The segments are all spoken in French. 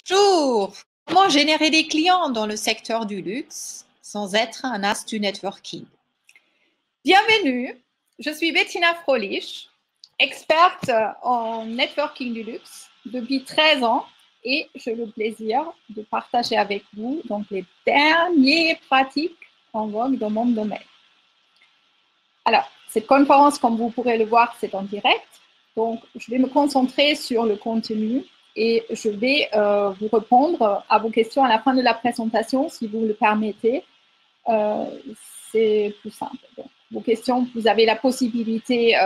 Bonjour! Comment générer des clients dans le secteur du luxe sans être un as du networking? Bienvenue, je suis Bettina Frolich, experte en networking du luxe depuis 13 ans et j'ai le plaisir de partager avec vous donc, les dernières pratiques en vogue dans mon domaine. Alors, cette conférence, comme vous pourrez le voir, c'est en direct. Donc, je vais me concentrer sur le contenu et je vais vous répondre à vos questions à la fin de la présentation, si vous le permettez. C'est plus simple. Donc, vos questions, vous avez la possibilité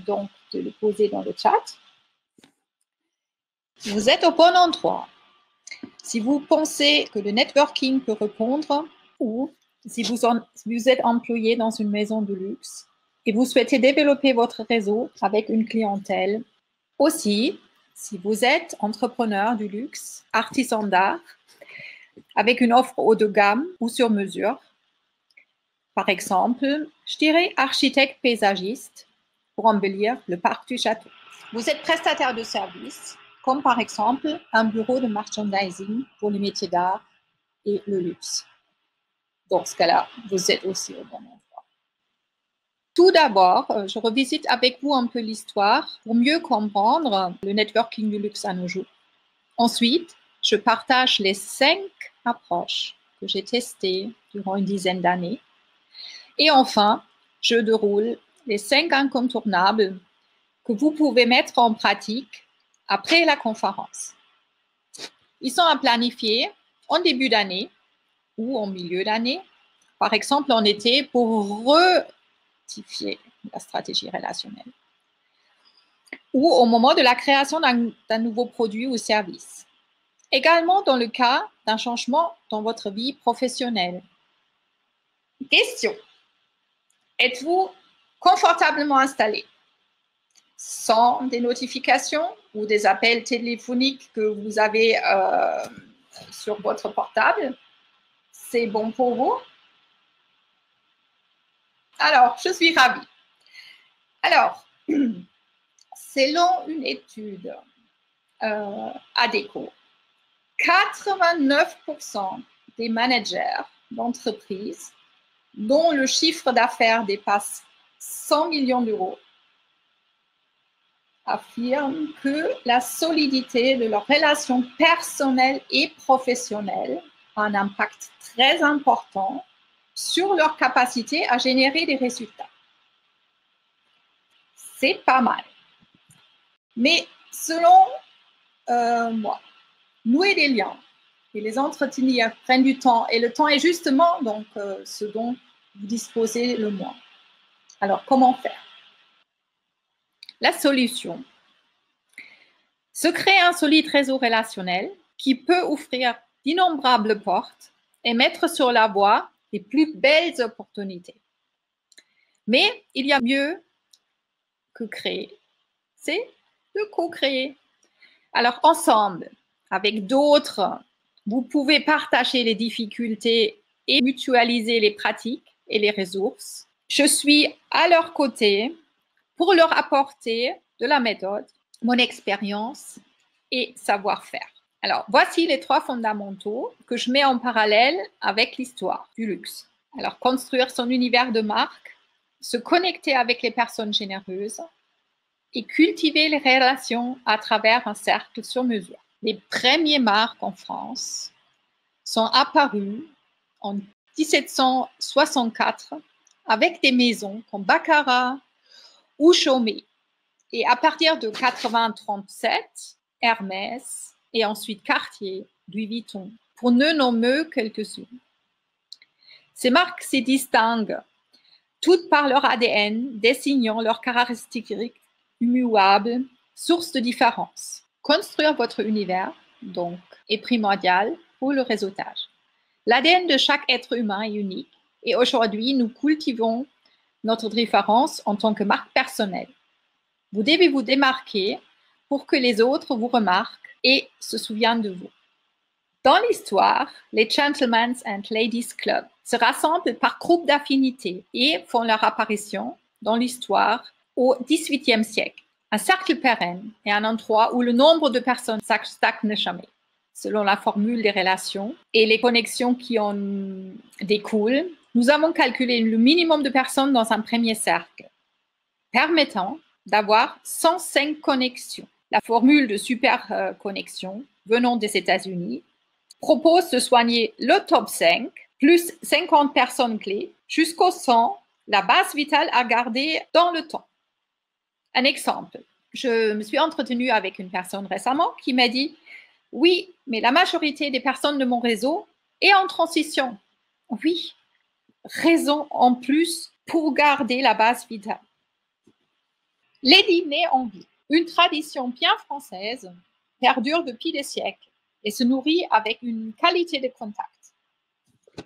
donc, de les poser dans le chat. Vous êtes au bon endroit. Si vous pensez que le networking peut répondre ou si vous êtes employé dans une maison de luxe et vous souhaitez développer votre réseau avec une clientèle. Aussi, si vous êtes entrepreneur du luxe, artisan d'art, avec une offre haut de gamme ou sur mesure, par exemple, je dirais architecte paysagiste pour embellir le parc du château. Vous êtes prestataire de services, comme par exemple un bureau de merchandising pour les métiers d'art et le luxe. Dans ce cas-là, vous êtes aussi au bon endroit. Tout d'abord, je revisite avec vous un peu l'histoire pour mieux comprendre le networking du luxe à nos jours. Ensuite, je partage les 5 approches que j'ai testées durant une dizaine d'années. Et enfin, je déroule les 5 incontournables que vous pouvez mettre en pratique après la conférence. Ils sont à planifier en début d'année ou en milieu d'année, par exemple en été, pour rectifier la stratégie relationnelle ou au moment de la création d'un nouveau produit ou service. Également dans le cas d'un changement dans votre vie professionnelle. Question. Êtes-vous confortablement installé sans des notifications ou des appels téléphoniques que vous avez sur votre portable? C'est bon pour vous? Alors, je suis ravie. Alors, selon une étude ADECO, 89% des managers d'entreprises dont le chiffre d'affaires dépasse 100 millions d'euros affirment que la solidité de leurs relations personnelles et professionnelles a un impact très important sur leur capacité à générer des résultats. C'est pas mal. Mais selon moi, nouer des liens et les entretenir prennent du temps. Et le temps est justement donc, ce dont vous disposez le moins. Alors, comment faire? La solution. Se créer un solide réseau relationnel qui peut offrir d'innombrables portes et mettre sur la voie les plus belles opportunités. Mais il y a mieux que créer, c'est de co-créer. Alors, ensemble, avec d'autres, vous pouvez partager les difficultés et mutualiser les pratiques et les ressources. Je suis à leur côté pour leur apporter de la méthode, mon expérience et savoir-faire. Alors, voici les 3 fondamentaux que je mets en parallèle avec l'histoire du luxe. Alors, construire son univers de marque, se connecter avec les personnes généreuses et cultiver les relations à travers un cercle sur mesure. Les premières marques en France sont apparues en 1764 avec des maisons comme Baccarat ou Chaumet. Et à partir de 1837, Hermès et ensuite Cartier, Louis Vuitton, pour ne nommer quelques-unes. Ces marques se distinguent toutes par leur ADN, désignant leurs caractéristiques immuables, source de différence. Construire votre univers, donc, est primordial pour le réseautage. L'ADN de chaque être humain est unique et aujourd'hui, nous cultivons notre différence en tant que marque personnelle. Vous devez vous démarquer pour que les autres vous remarquent et se souviennent de vous. Dans l'histoire, les Gentlemen's and Ladies Club se rassemblent par groupe d'affinité et font leur apparition dans l'histoire au XVIIIe siècle. Un cercle pérenne est un endroit où le nombre de personnes stagne jamais. selon la formule des relations et les connexions qui en découlent, nous avons calculé le minimum de personnes dans un premier cercle, permettant d'avoir 105 connexions. La formule de super connexion venant des États-Unis propose de soigner le top 5 plus 50 personnes clés jusqu'au 100, la base vitale à garder dans le temps. Un exemple, je me suis entretenue avec une personne récemment qui m'a dit « Oui, mais la majorité des personnes de mon réseau est en transition. » Oui, raison en plus pour garder la base vitale. Les dîners en vie, une tradition bien française, perdure depuis des siècles et se nourrit avec une qualité de contact.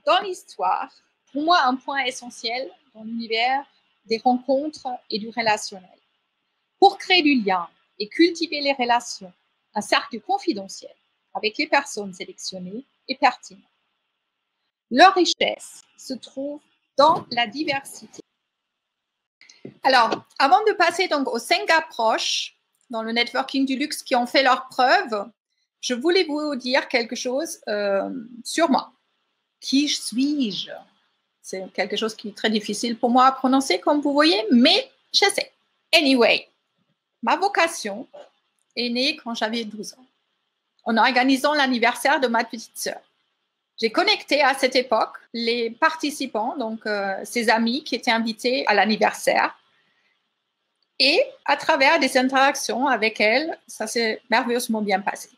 Dans l'histoire, pour moi, un point essentiel dans l'univers des rencontres et du relationnel. Pour créer du lien et cultiver les relations, un cercle confidentiel avec les personnes sélectionnées est pertinent. Leur richesse se trouve dans la diversité. Alors, avant de passer donc aux 5 approches dans le networking du luxe qui ont fait leurs preuves, je voulais vous dire quelque chose sur moi. Qui suis-je? C'est quelque chose qui est très difficile pour moi à prononcer, comme vous voyez, mais je sais. Anyway, ma vocation est née quand j'avais 12 ans, en organisant l'anniversaire de ma petite sœur. J'ai connecté à cette époque les participants, donc ses amis qui étaient invités à l'anniversaire. Et à travers des interactions avec elle, ça s'est merveilleusement bien passé.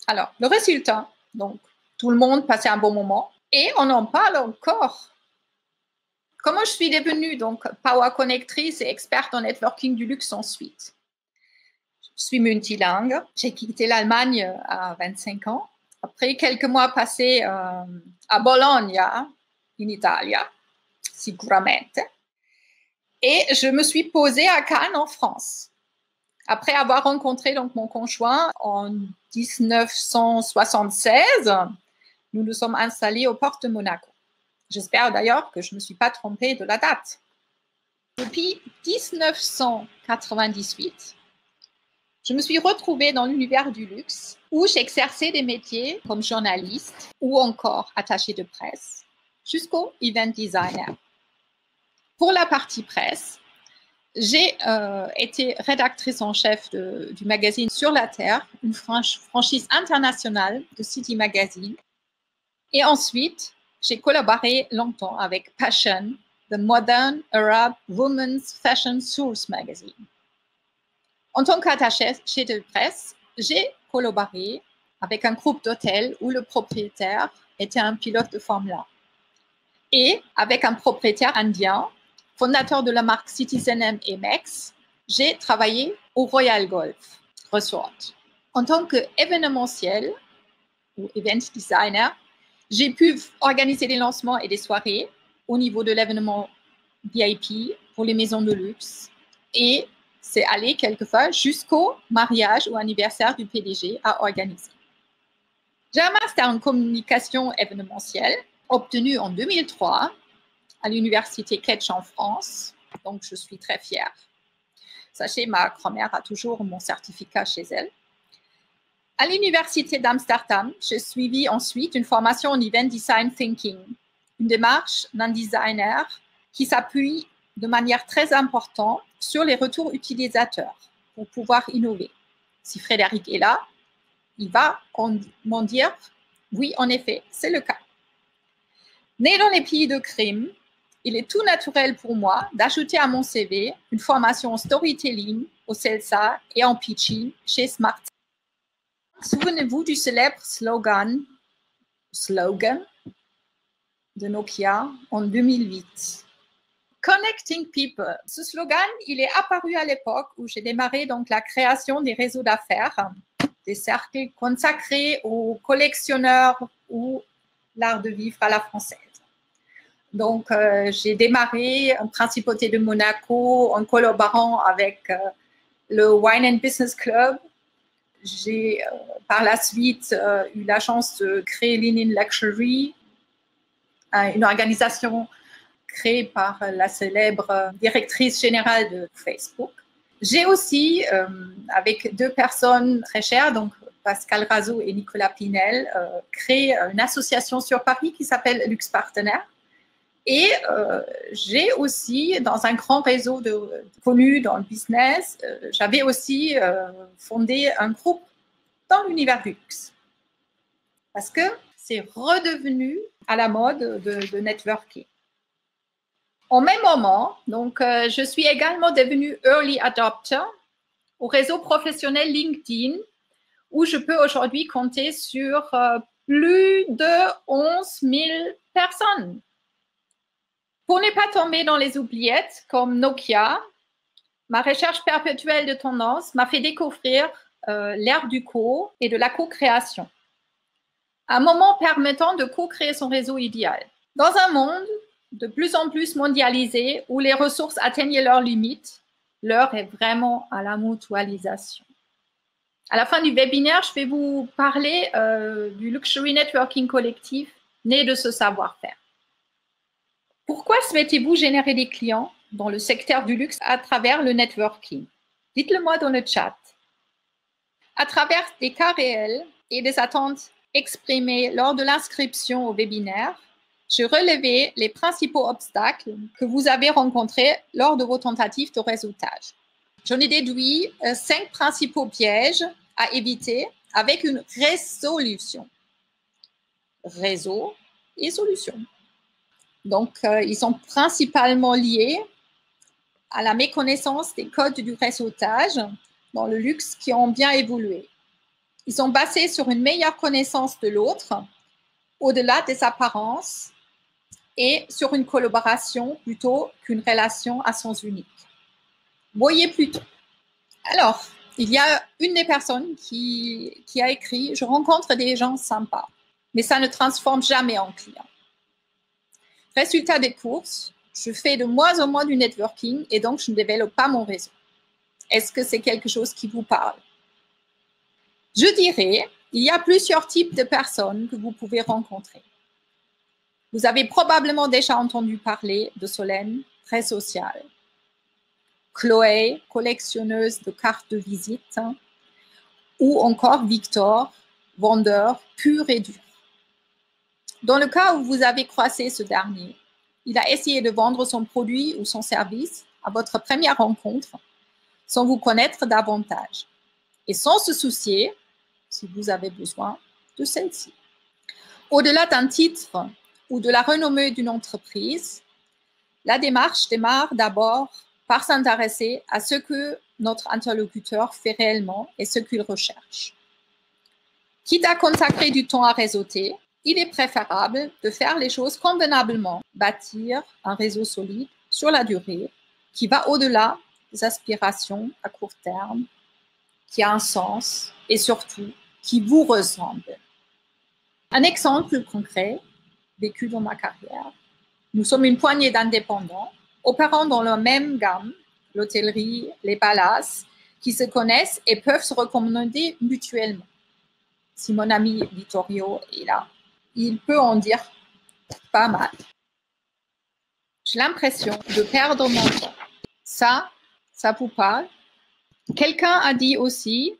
Alors, le résultat, donc, tout le monde passait un bon moment et on en parle encore. Comment je suis devenue donc Power Connectrice et experte en networking du luxe ensuite? Je suis multilingue. J'ai quitté l'Allemagne à 25 ans. Après quelques mois passés à Bologna, in Italia, sicuramente. Et je me suis posée à Cannes, en France. Après avoir rencontré donc mon conjoint en 1976, nous nous sommes installés aux portes de Monaco. J'espère d'ailleurs que je ne me suis pas trompée de la date. Depuis 1998, je me suis retrouvée dans l'univers du luxe où j'exerçais des métiers comme journaliste ou encore attachée de presse jusqu'au event designer. Pour la partie presse, j'ai été rédactrice en chef du magazine Sur la Terre, une franchise internationale de City Magazine. Et ensuite, j'ai collaboré longtemps avec Passion, the Modern Arab Women's Fashion Source Magazine. En tant qu'attachée de presse, j'ai collaboré avec un groupe d'hôtels où le propriétaire était un pilote de Formule 1 et avec un propriétaire indien, fondateur de la marque Citizen M et Mex, j'ai travaillé au Royal Golf Resort. En tant qu'événementiel ou event designer, j'ai pu organiser des lancements et des soirées au niveau de l'événement VIP pour les maisons de luxe et c'est allé quelquefois jusqu'au mariage ou anniversaire du PDG à organiser. J'ai un master en communication événementielle obtenu en 2003 à l'université Ketch en France, donc je suis très fière. Sachez, ma grand-mère a toujours mon certificat chez elle. À l'université d'Amsterdam, j'ai suivi ensuite une formation en Event Design Thinking, une démarche d'un designer qui s'appuie de manière très importante sur les retours utilisateurs pour pouvoir innover. Si Frédéric est là, il va m'en dire « Oui, en effet, c'est le cas ». Né dans les pays de crime, il est tout naturel pour moi d'ajouter à mon CV une formation en storytelling, au CELSA et en pitching chez Smart. Souvenez-vous du célèbre slogan de Nokia en 2008. Connecting People. Ce slogan, il est apparu à l'époque où j'ai démarré donc la création des réseaux d'affaires, des cercles consacrés aux collectionneurs ou l'art de vivre à la française. Donc, j'ai démarré en Principauté de Monaco en collaborant avec le Wine and Business Club. J'ai par la suite eu la chance de créer Lean in Luxury, une organisation créée par la célèbre directrice générale de Facebook. J'ai aussi, avec 2 personnes très chères, donc Pascal Razou et Nicolas Pinel, créent une association sur Paris qui s'appelle Luxe Partenaires. Et j'ai aussi, dans un grand réseau connu dans le business, j'avais aussi fondé un groupe dans l'univers du luxe. Parce que c'est redevenu à la mode de networking. Au même moment, donc, je suis également devenue early adopter au réseau professionnel LinkedIn, où je peux aujourd'hui compter sur plus de 11 000 personnes. Pour ne pas tomber dans les oubliettes comme Nokia, ma recherche perpétuelle de tendance m'a fait découvrir l'ère du co et de la co-création. Un moment permettant de co-créer son réseau idéal. Dans un monde de plus en plus mondialisé où les ressources atteignent leurs limites, l'heure est vraiment à la mutualisation. À la fin du webinaire, je vais vous parler du Luxury Networking collectif né de ce savoir-faire. Pourquoi souhaitez-vous générer des clients dans le secteur du luxe à travers le networking? Dites-le moi dans le chat. À travers des cas réels et des attentes exprimées lors de l'inscription au webinaire, je relevais les principaux obstacles que vous avez rencontrés lors de vos tentatives de réseautage. J'en ai déduit 5 principaux pièges à éviter avec une résolution. Réseau et solution. Donc, ils sont principalement liés à la méconnaissance des codes du réseautage dans le luxe qui ont bien évolué. Ils sont basés sur une meilleure connaissance de l'autre, au-delà des apparences, et sur une collaboration plutôt qu'une relation à sens unique. Voyez plutôt. Alors, il y a une des personnes qui a écrit « Je rencontre des gens sympas, mais ça ne transforme jamais en client. » Résultat des courses, je fais de moins en moins du networking et donc je ne développe pas mon réseau. Est-ce que c'est quelque chose qui vous parle? Je dirais, il y a plusieurs types de personnes que vous pouvez rencontrer. Vous avez probablement déjà entendu parler de Solène, très sociale. Chloé, collectionneuse de cartes de visite. Ou encore Victor, vendeur pur et dur. Dans le cas où vous avez croisé ce dernier, il a essayé de vendre son produit ou son service à votre première rencontre sans vous connaître davantage et sans se soucier, si vous avez besoin, de celle-ci. Au-delà d'un titre ou de la renommée d'une entreprise, la démarche démarre d'abord par s'intéresser à ce que notre interlocuteur fait réellement et ce qu'il recherche. Quitte à consacrer du temps à réseauter, il est préférable de faire les choses convenablement, bâtir un réseau solide sur la durée qui va au-delà des aspirations à court terme, qui a un sens et surtout qui vous ressemble. Un exemple concret vécu dans ma carrière. Nous sommes une poignée d'indépendants opérant dans la même gamme, l'hôtellerie, les palaces, qui se connaissent et peuvent se recommander mutuellement. Si mon ami Vittorio est là, il peut en dire pas mal. J'ai l'impression de perdre mon temps. Ça vous parle? Quelqu'un a dit aussi,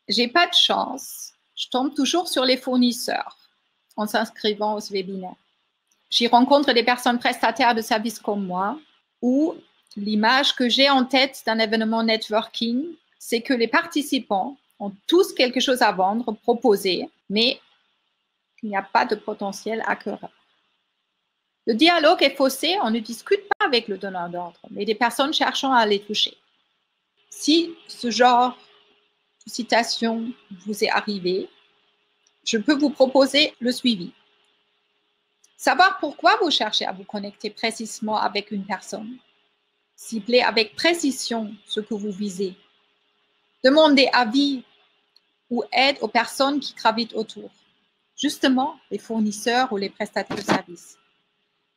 j'ai pas de chance, je tombe toujours sur les fournisseurs en s'inscrivant au webinaire. J'y rencontre des personnes prestataires de services comme moi, où l'image que j'ai en tête d'un événement networking, c'est que les participants ont tous quelque chose à vendre, proposer, mais il n'y a pas de potentiel acquéreur. Le dialogue est faussé, on ne discute pas avec le donneur d'ordre, mais des personnes cherchant à les toucher. Si ce genre de citation vous est arrivé, je peux vous proposer le suivi. Savoir pourquoi vous cherchez à vous connecter précisément avec une personne. Ciblez avec précision ce que vous visez. Demandez avis ou aide aux personnes qui gravitent autour. Justement, les fournisseurs ou les prestataires de services.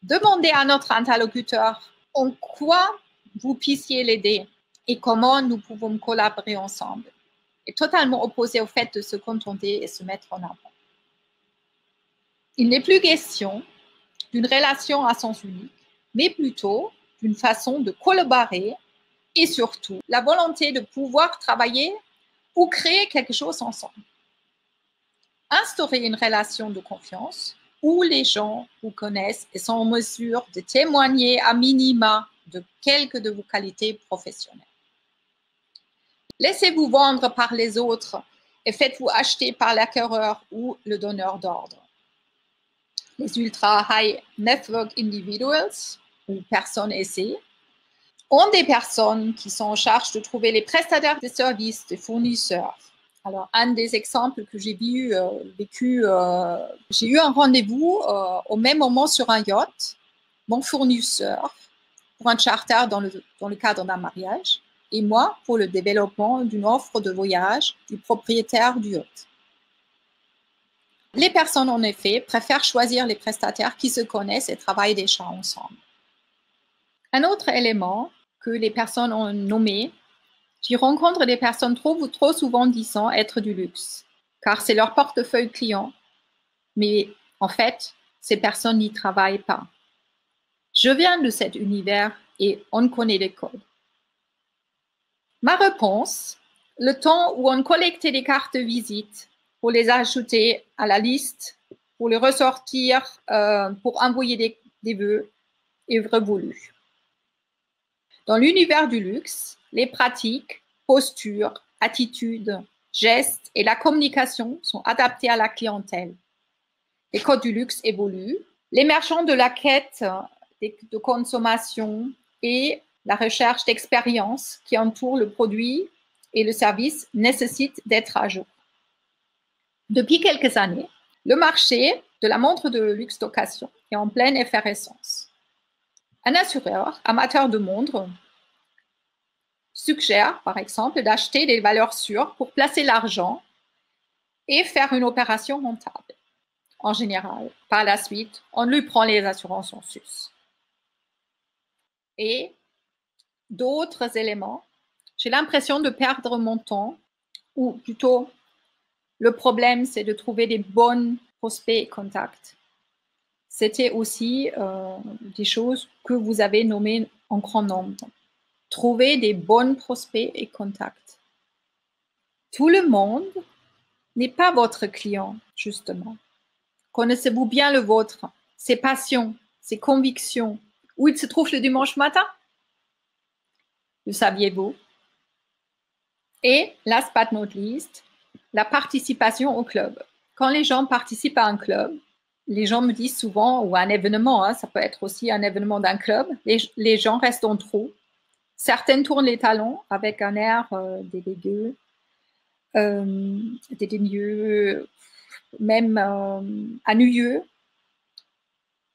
Demandez à notre interlocuteur en quoi vous puissiez l'aider et comment nous pouvons collaborer ensemble. Et totalement opposé au fait de se contenter et se mettre en avant. Il n'est plus question d'une relation à sens unique, mais plutôt d'une façon de collaborer et surtout la volonté de pouvoir travailler ou créer quelque chose ensemble. instaurer une relation de confiance où les gens vous connaissent et sont en mesure de témoigner à minima de quelques de vos qualités professionnelles. Laissez-vous vendre par les autres et faites-vous acheter par l'acquéreur ou le donneur d'ordre. Les ultra high network individuals ou personnes aisées ont des personnes qui sont en charge de trouver les prestataires de services, des fournisseurs. Alors, un des exemples que j'ai vécu, j'ai eu un rendez-vous au même moment sur un yacht, mon fournisseur pour un charter dans le cadre d'un mariage et moi pour le développement d'une offre de voyage du propriétaire du yacht. Les personnes, en effet, préfèrent choisir les prestataires qui se connaissent et travaillent déjà ensemble. Un autre élément que les personnes ont nommé, j'y rencontre des personnes trop souvent disant être du luxe, car c'est leur portefeuille client. Mais en fait, ces personnes n'y travaillent pas. Je viens de cet univers et on connaît les codes. Ma réponse, le temps où on collectait des cartes de visite pour les ajouter à la liste, pour les ressortir, pour envoyer des vœux, est révolu. Dans l'univers du luxe, les pratiques, postures, attitudes, gestes et la communication sont adaptés à la clientèle. Les codes du luxe évoluent. L'émergence de la quête de consommation et la recherche d'expérience qui entoure le produit et le service nécessite d'être à jour. Depuis quelques années, le marché de la montre de luxe d'occasion est en pleine effervescence. Un assureur amateur de montres suggère, par exemple, d'acheter des valeurs sûres pour placer l'argent et faire une opération rentable. En général, par la suite, on lui prend les assurances en sus. Et d'autres éléments, j'ai l'impression de perdre mon temps, ou plutôt, le problème, c'est de trouver des bons prospects et contacts. C'était aussi des choses que vous avez nommées en grand nombre. Trouver des bons prospects et contacts. Tout le monde n'est pas votre client, justement. Connaissez-vous bien le vôtre, ses passions, ses convictions, où il se trouve le dimanche matin? Le saviez-vous? Et, last but not least, la participation au club. Quand les gens participent à un club, les gens me disent souvent, ou à un événement, ça peut être aussi un événement d'un club, les gens restent en trou. Certaines tournent les talons avec un air dédaigneux, même ennuyeux,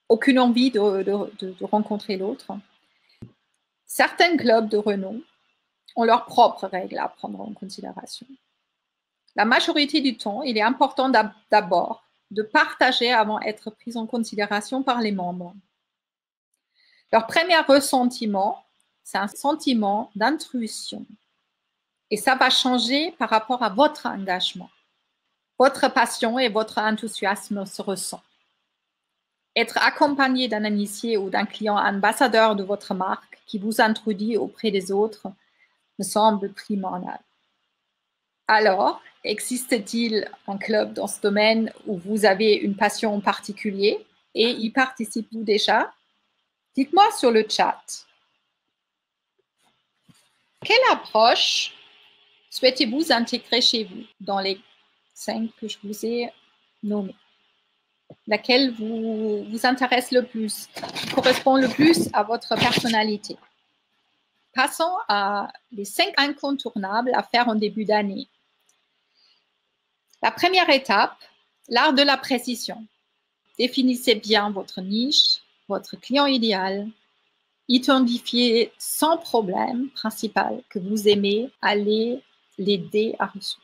aucune envie de rencontrer l'autre. Certains clubs de renom ont leurs propres règles à prendre en considération. La majorité du temps, il est important d'abord de partager avant d'être pris en considération par les membres. Leur premier ressentiment, c'est un sentiment d'intrusion. Et ça va changer par rapport à votre engagement. Votre passion et votre enthousiasme se ressentent. Être accompagné d'un initié ou d'un client ambassadeur de votre marque qui vous introduit auprès des autres me semble primordial. Alors, existe-t-il un club dans ce domaine où vous avez une passion en particulier et y participez-vous déjà? Dites-moi sur le chat. Quelle approche souhaitez-vous intégrer chez vous dans les 5 que je vous ai nommés? Laquelle vous intéresse le plus, qui correspond le plus à votre personnalité? Passons à les 5 incontournables à faire en début d'année. La première étape, l'art de la précision. Définissez bien votre niche, votre client idéal. Identifiez sans problème principal que vous aimez aller l'aider à résoudre.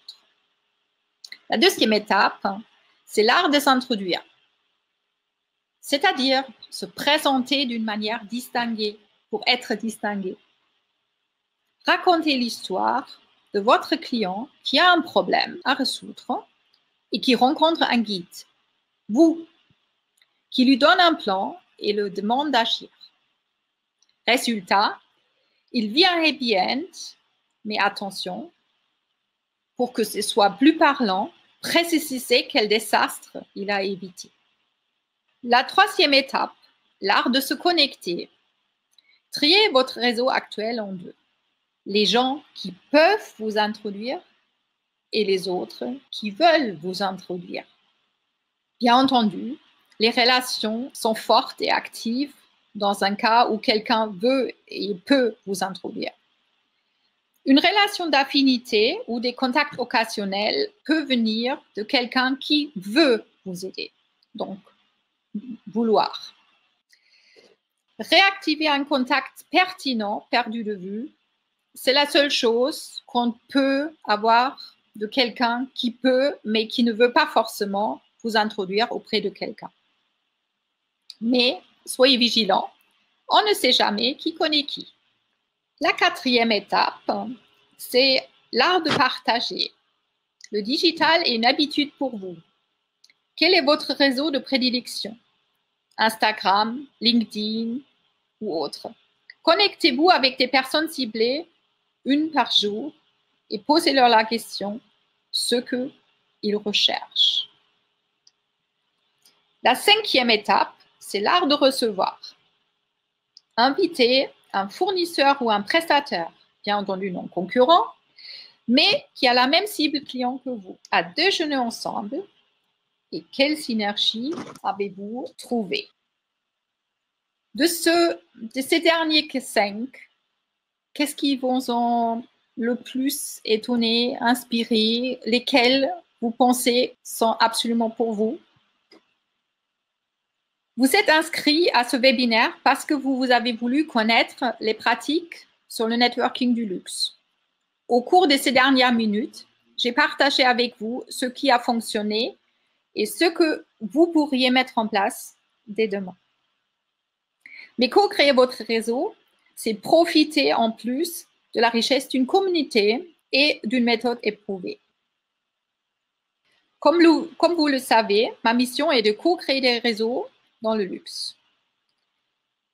La deuxième étape, c'est l'art de s'introduire. C'est-à-dire se présenter d'une manière distinguée pour être distingué. Racontez l'histoire de votre client qui a un problème à résoudre et qui rencontre un guide, vous, qui lui donne un plan et le demande d'agir. Résultat, il vit un happy end, mais attention, pour que ce soit plus parlant, précisez quel désastre il a évité. La troisième étape, l'art de se connecter. Triez votre réseau actuel en deux. Les gens qui peuvent vous introduire et les autres qui veulent vous introduire. Bien entendu, les relations sont fortes et actives dans un cas où quelqu'un veut et peut vous introduire. Une relation d'affinité ou des contacts occasionnels peut venir de quelqu'un qui veut vous aider, donc vouloir. Réactiver un contact pertinent perdu de vue, c'est la seule chose qu'on peut avoir de quelqu'un qui peut, mais qui ne veut pas forcément vous introduire auprès de quelqu'un. Mais soyez vigilants, on ne sait jamais qui connaît qui. La quatrième étape, c'est l'art de partager. Le digital est une habitude pour vous. Quel est votre réseau de prédilection? Instagram, LinkedIn ou autre. Connectez-vous avec des personnes ciblées, une par jour, et posez-leur la question, ce qu'ils recherchent. La cinquième étape, c'est l'art de recevoir. Invitez un fournisseur ou un prestataire, bien entendu non concurrent, mais qui a la même cible client que vous, à déjeuner ensemble. Et quelle synergie avez-vous trouvé? De ces derniers 5, qu'est-ce qui vous ont le plus étonné, inspiré? Lesquels vous pensez sont absolument pour vous? Vous êtes inscrit à ce webinaire parce que vous avez voulu connaître les pratiques sur le networking du luxe. Au cours de ces dernières minutes, j'ai partagé avec vous ce qui a fonctionné et ce que vous pourriez mettre en place dès demain. Mais co-créer votre réseau, c'est profiter en plus de la richesse d'une communauté et d'une méthode éprouvée. Comme vous le savez, ma mission est de co-créer des réseaux dans le luxe.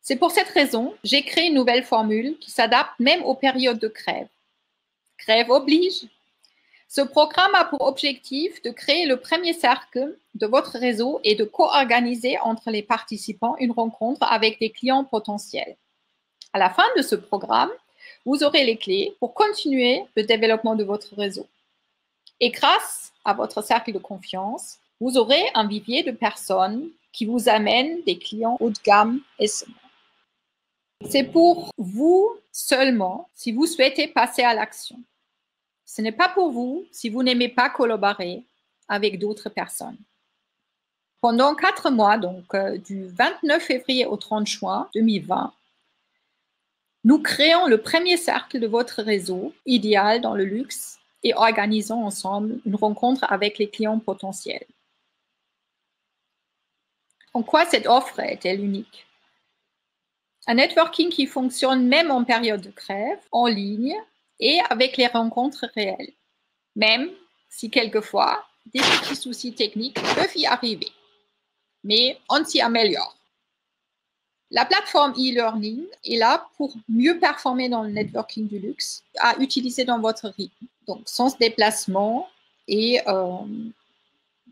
C'est pour cette raison que j'ai créé une nouvelle formule qui s'adapte même aux périodes de grève. Grève oblige. Ce programme a pour objectif de créer le premier cercle de votre réseau et de co-organiser entre les participants une rencontre avec des clients potentiels. À la fin de ce programme, vous aurez les clés pour continuer le développement de votre réseau. Et grâce à votre cercle de confiance, vous aurez un vivier de personnes qui vous amènent des clients haut de gamme et seulement. C'est pour vous seulement si vous souhaitez passer à l'action. Ce n'est pas pour vous si vous n'aimez pas collaborer avec d'autres personnes. Pendant 4 mois, donc du 29 février au 30 juin 2020, nous créons le premier cercle de votre réseau idéal dans le luxe et organisons ensemble une rencontre avec les clients potentiels. En quoi cette offre est-elle unique? Un networking qui fonctionne même en période de grève, en ligne et avec les rencontres réelles, même si quelquefois des petits soucis techniques peuvent y arriver. Mais on s'y améliore. La plateforme e-learning est là pour mieux performer dans le networking du luxe, à utiliser dans votre rythme, donc sans déplacement et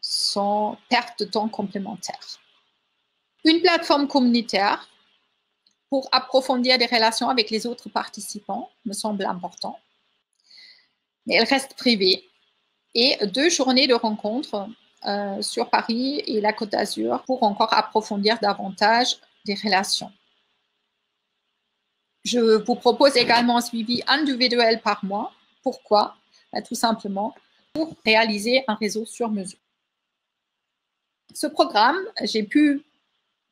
sans perte de temps complémentaire. Une plateforme communautaire pour approfondir des relations avec les autres participants me semble important, mais elle reste privée. Et 2 journées de rencontres sur Paris et la Côte d'Azur pour encore approfondir davantage des relations. Je vous propose également un suivi individuel par mois. Pourquoi? Tout simplement pour réaliser un réseau sur mesure. Ce programme, j'ai pu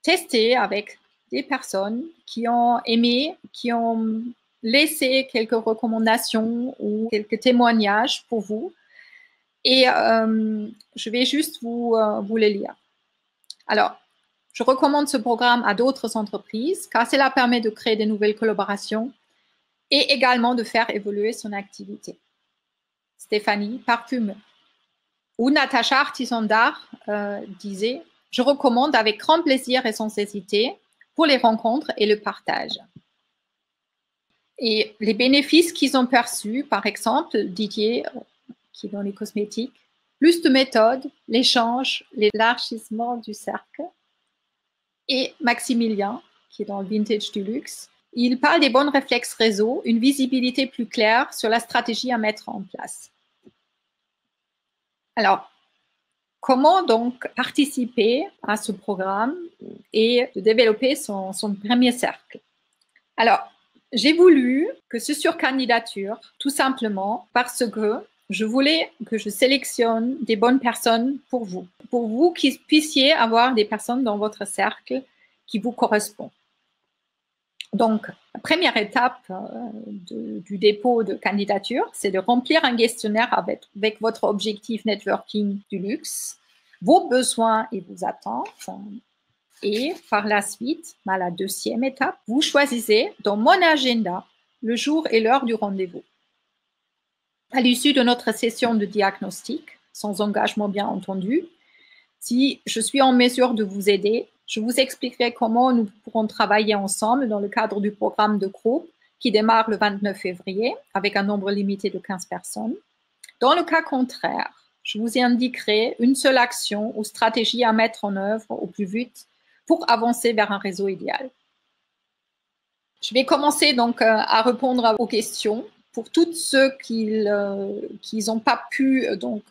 tester avec des personnes qui ont aimé, qui ont laissé quelques recommandations ou quelques témoignages pour vous. Et je vais juste vous les lire. Alors, je recommande ce programme à d'autres entreprises car cela permet de créer de nouvelles collaborations et également de faire évoluer son activité. Stéphanie Parfume ou Natacha Artisan d'Art disait « Je recommande avec grand plaisir et sans hésiter pour les rencontres et le partage. » Et les bénéfices qu'ils ont perçus, par exemple, Didier, qui est dans les cosmétiques, plus de méthodes, l'échange, l'élargissement du cercle. Et Maximilien, qui est dans le vintage du luxe, il parle des bons réflexes réseau, une visibilité plus claire sur la stratégie à mettre en place. Alors, comment donc participer à ce programme et de développer son premier cercle? Alors, j'ai voulu que ce sur candidature, tout simplement parce que je voulais que je sélectionne des bonnes personnes pour vous qui puissiez avoir des personnes dans votre cercle qui vous correspondent. Donc, la première étape du dépôt de candidature, c'est de remplir un questionnaire avec votre objectif networking du luxe, vos besoins et vos attentes. Et par la suite, à la deuxième étape, vous choisissez dans mon agenda le jour et l'heure du rendez-vous. À l'issue de notre session de diagnostic, sans engagement bien entendu, si je suis en mesure de vous aider, je vous expliquerai comment nous pourrons travailler ensemble dans le cadre du programme de groupe qui démarre le 29 février avec un nombre limité de 15 personnes. Dans le cas contraire, je vous indiquerai une seule action ou stratégie à mettre en œuvre au plus vite pour avancer vers un réseau idéal. Je vais commencer donc à répondre aux questions. Pour tous ceux qui n'ont pas pu donc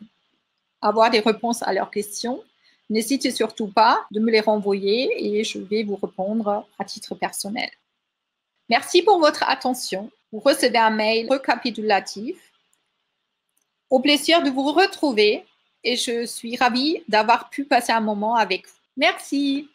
avoir des réponses à leurs questions, n'hésitez surtout pas de me les renvoyer et je vais vous répondre à titre personnel. Merci pour votre attention. Vous recevez un mail récapitulatif. Au plaisir de vous retrouver et je suis ravie d'avoir pu passer un moment avec vous. Merci.